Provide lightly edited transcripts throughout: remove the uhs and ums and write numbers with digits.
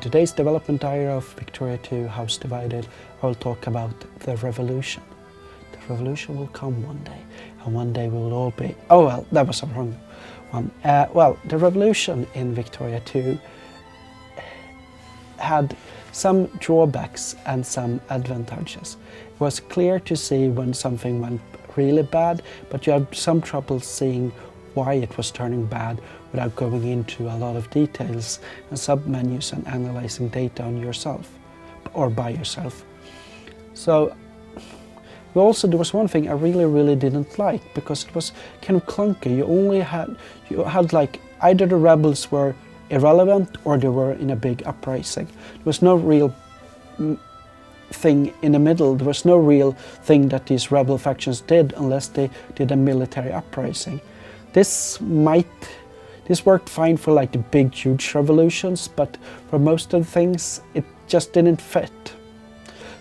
today's development diary of Victoria II, House Divided, I will talk about the revolution. The revolution will come one day, and one day we will all be... Oh well, that was a wrong one. Well, the revolution in Victoria II had some drawbacks and some advantages. It was clear to see when something went really bad, but you had some trouble seeing why it was turning bad without going into a lot of details and sub-menus and analyzing data on yourself or by yourself. So there was one thing I really didn't like, because it was kind of clunky. You had like either the rebels were irrelevant or they were in a big uprising. There was no real thing in the middle. There was no real thing that these rebel factions did unless they did a military uprising. This worked fine for like the big huge revolutions, but for most of the things it just didn't fit.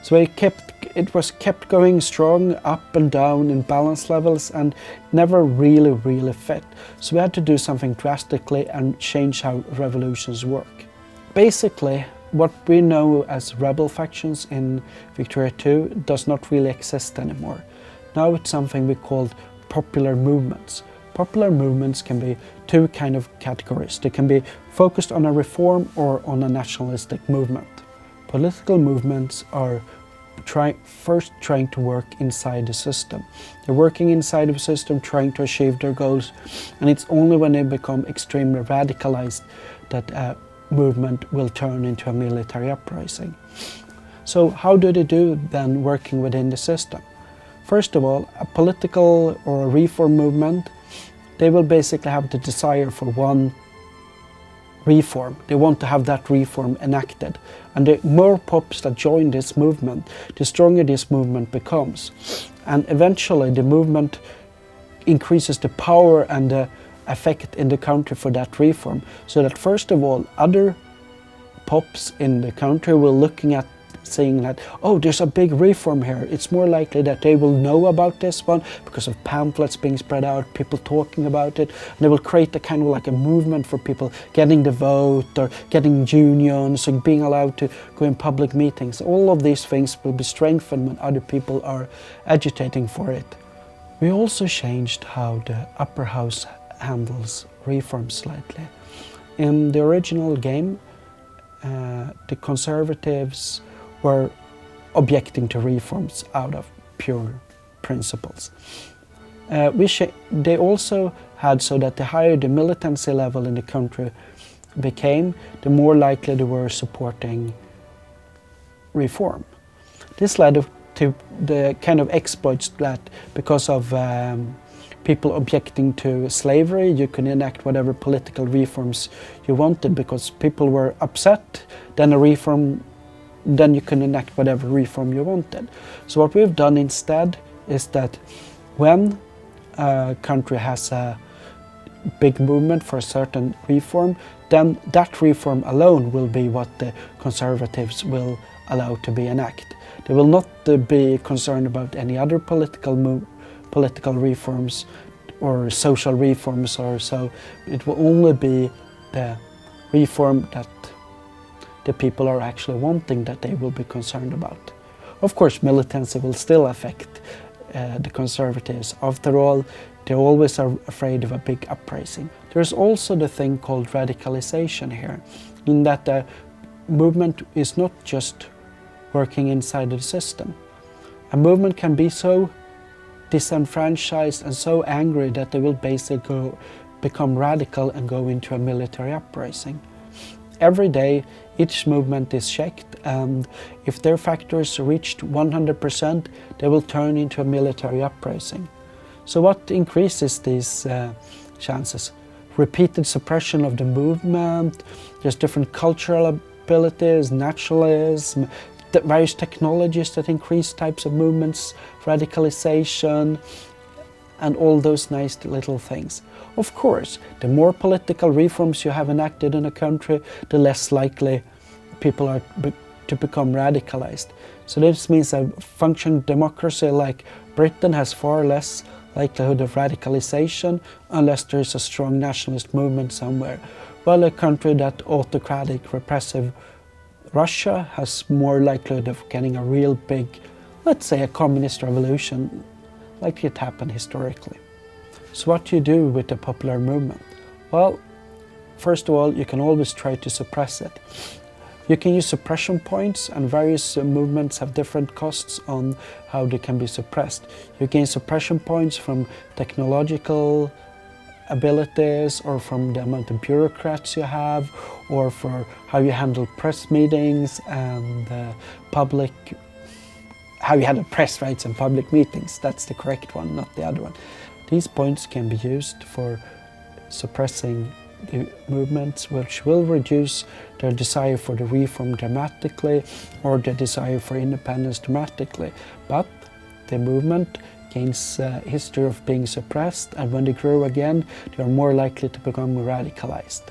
So it was kept going strong up and down in balance levels and never really fit. So we had to do something drastically and change how revolutions work. Basically, what we know as rebel factions in Victoria II does not really exist anymore. Now it's something we called popular movements. Popular movements can be two kind of categories. They can be focused on a reform or on a nationalistic movement. Political movements are first trying to work inside the system. They're working inside of a system, trying to achieve their goals, and it's only when they become extremely radicalized that a movement will turn into a military uprising. So how do they do then working within the system? First of all, a political or a reform movement, they will basically have the desire for one reform. They want to have that reform enacted. And the more pops that join this movement, the stronger this movement becomes. And eventually the movement increases the power and the effect in the country for that reform. So that first of all, other pops in the country will looking at saying that, oh, there's a big reform here. It's more likely that they will know about this one because of pamphlets being spread out, people talking about it, and they will create a kind of like a movement for people getting the vote or getting unions and being allowed to go in public meetings. All of these things will be strengthened when other people are agitating for it. We also changed how the upper house handles reforms slightly. In the original game, the Conservatives were objecting to reforms out of pure principles. They also had so that the higher the militancy level in the country became, the more likely they were supporting reform. This led to the kind of exploits that because of people objecting to slavery, you could enact whatever political reforms you wanted because people were upset, then you can enact whatever reform you wanted. So what we've done instead is that when a country has a big movement for a certain reform, then that reform alone will be what the Conservatives will allow to be enacted. They will not be concerned about any other political reforms or social reforms or so. It will only be the reform that the people are actually wanting that they will be concerned about. Of course, militancy will still affect the Conservatives. After all, they always are afraid of a big uprising. There's also the thing called radicalization here, in that the movement is not just working inside the system. A movement can be so disenfranchised and so angry that they will basically become radical and go into a military uprising. Every day, each movement is checked, and if their factors reached 100%, they will turn into a military uprising. So what increases these chances? Repeated suppression of the movement, there's different cultural abilities, naturalism, various technologies that increase types of movements, radicalization, and all those nice little things. Of course, the more political reforms you have enacted in a country, the less likely people are to become radicalized. So this means a functioning democracy like Britain has far less likelihood of radicalization unless there is a strong nationalist movement somewhere, while a country that autocratic, repressive Russia has more likelihood of getting a real big, let's say a communist revolution, like it happened historically. So what do you do with the popular movement? Well, first of all, you can always try to suppress it. You can use suppression points, and various movements have different costs on how they can be suppressed. You gain suppression points from technological abilities, or from the amount of bureaucrats you have, or for how you handle press meetings and how you handle press rights and public meetings. That's the correct one, not the other one. These points can be used for suppressing the movements, which will reduce their desire for the reform dramatically, or their desire for independence dramatically. But the movement gains a history of being suppressed, and when they grow again, they are more likely to become radicalized.